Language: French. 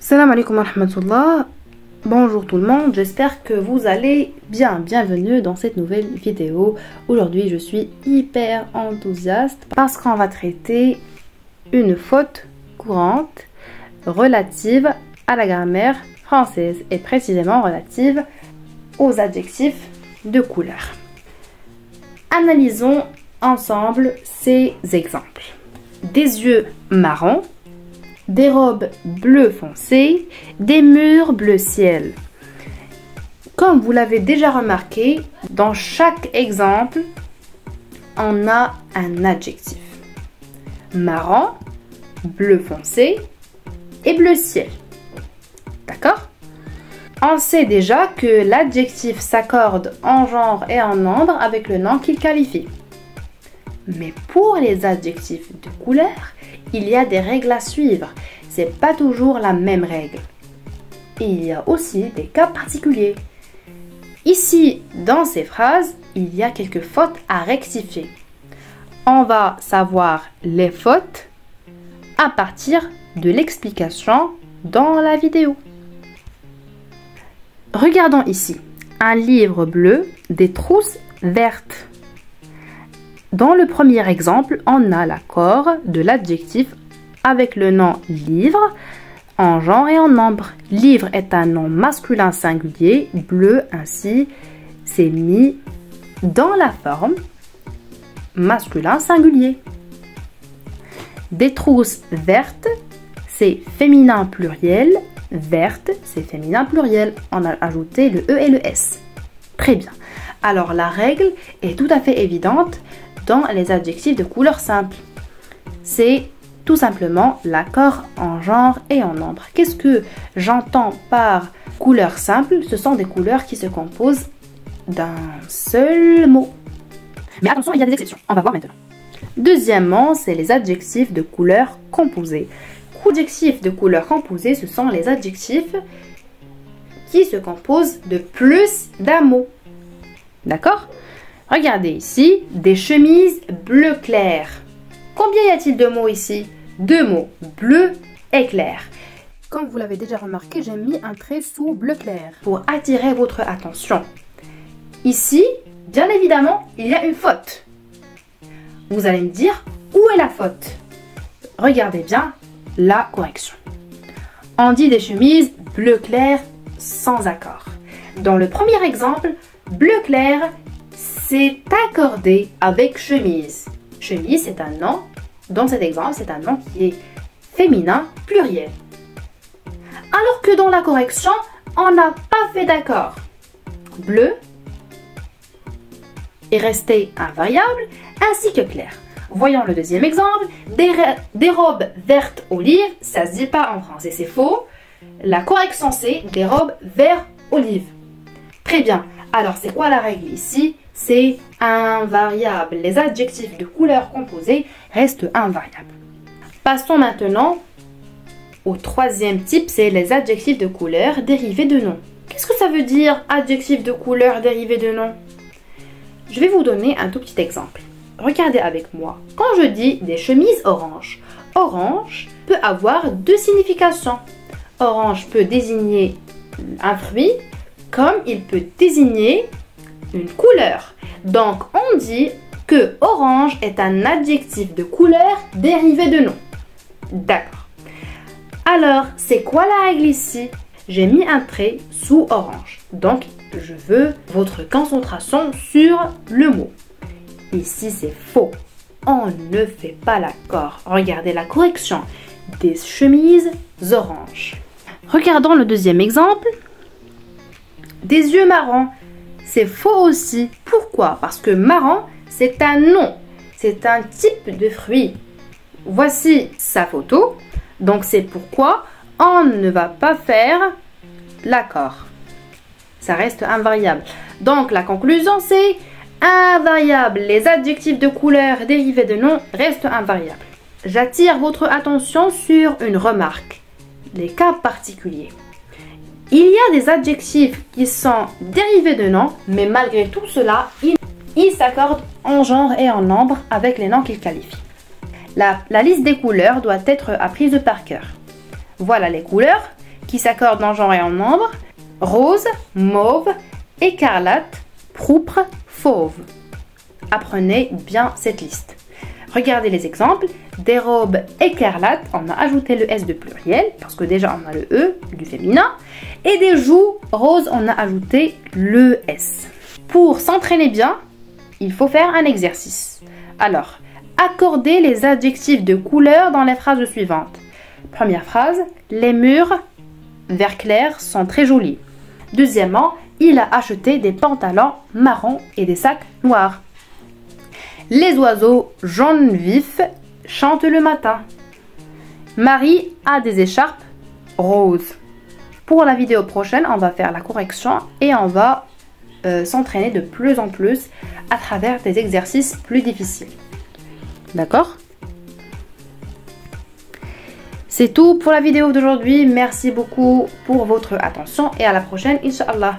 Salam alaikum wa rahmatullah. Bonjour tout le monde, j'espère que vous allez bien. Bienvenue dans cette nouvelle vidéo. Aujourd'hui je suis hyper enthousiaste parce qu'on va traiter une faute courante relative à la grammaire française et précisément relative aux adjectifs de couleur. Analysons ensemble ces exemples. Des yeux marrons, des robes bleu foncé, des murs bleu ciel. Comme vous l'avez déjà remarqué, dans chaque exemple, on a un adjectif. Marron, bleu foncé et bleu ciel. D'accord? On sait déjà que l'adjectif s'accorde en genre et en nombre avec le nom qu'il qualifie. Mais pour les adjectifs de couleur, il y a des règles à suivre. C'est pas toujours la même règle. Et il y a aussi des cas particuliers. Ici, dans ces phrases, il y a quelques fautes à rectifier. On va savoir les fautes à partir de l'explication dans la vidéo. Regardons ici. Un livre bleu, des trousses vertes. Dans le premier exemple, on a l'accord de l'adjectif avec le nom livre en genre et en nombre. Livre est un nom masculin singulier, bleu ainsi c'est mis dans la forme masculin singulier. Des trousses vertes, c'est féminin pluriel, verte c'est féminin pluriel. On a ajouté le E et le S. Très bien. Alors la règle est tout à fait évidente dans les adjectifs de couleur simple. C'est tout simplement l'accord en genre et en nombre. Qu'est-ce que j'entends par couleur simple? Ce sont des couleurs qui se composent d'un seul mot. Mais attention, il y a des exceptions. On va voir maintenant. Deuxièmement, c'est les adjectifs de couleur composée. Adjectifs de couleur composée, ce sont les adjectifs qui se composent de plus d'un mot. D'accord? Regardez ici, des chemises bleu clair. Combien y a-t-il de mots ici? Deux mots, bleu et clair. Comme vous l'avez déjà remarqué, j'ai mis un trait sous bleu clair pour attirer votre attention. Ici, bien évidemment, il y a une faute. Vous allez me dire, où est la faute? Regardez bien la correction. On dit des chemises bleu clair sans accord. Dans le premier exemple, bleu clair c'est accordé avec chemise. Chemise, c'est un nom, dans cet exemple, c'est un nom qui est féminin pluriel. Alors que dans la correction, on n'a pas fait d'accord. Bleu est resté invariable, ainsi que clair. Voyons le deuxième exemple. Des robes vertes olive, ça ne se dit pas en français, c'est faux. La correction, c'est des robes vert olive. Très bien. Alors, c'est quoi la règle ici? C'est invariable. Les adjectifs de couleur composée restent invariables. Passons maintenant au troisième type, c'est les adjectifs de couleur dérivés de nom. Qu'est-ce que ça veut dire, adjectif de couleur dérivé de nom? Je vais vous donner un tout petit exemple. Regardez avec moi. Quand je dis des chemises orange, orange peut avoir deux significations. Orange peut désigner un fruit, comme il peut désigner une couleur. Donc, on dit que orange est un adjectif de couleur dérivé de nom. D'accord. Alors, c'est quoi la règle ici? J'ai mis un trait sous orange. Donc, je veux votre concentration sur le mot. Ici, c'est faux. On ne fait pas l'accord. Regardez la correction. Des chemises orange. Regardons le deuxième exemple. Des yeux marrons. C'est faux aussi. Pourquoi? Parce que marron, c'est un nom. C'est un type de fruit. Voici sa photo. Donc, c'est pourquoi on ne va pas faire l'accord. Ça reste invariable. Donc, la conclusion, c'est invariable. Les adjectifs de couleur dérivés de nom restent invariables. J'attire votre attention sur une remarque. Les cas particuliers. Il y a des adjectifs qui sont dérivés de nom, mais malgré tout cela, ils s'accordent en genre et en nombre avec les noms qu'ils qualifient. La liste des couleurs doit être apprise par cœur. Voilà les couleurs qui s'accordent en genre et en nombre. Rose, mauve, écarlate, pourpre, fauve. Apprenez bien cette liste. Regardez les exemples. Des robes écarlates, on a ajouté le S de pluriel, parce que déjà on a le E du féminin. Et des joues roses, on a ajouté le S. Pour s'entraîner bien, il faut faire un exercice. Alors, accordez les adjectifs de couleur dans les phrases suivantes. Première phrase, les murs vert clair sont très jolis. Deuxièmement, il a acheté des pantalons marrons et des sacs noirs. Les oiseaux jaune vif chantent le matin. Marie a des écharpes roses. Pour la vidéo prochaine, on va faire la correction et on va s'entraîner de plus en plus à travers des exercices plus difficiles. D'accord? C'est tout pour la vidéo d'aujourd'hui. Merci beaucoup pour votre attention et à la prochaine, Inch'Allah.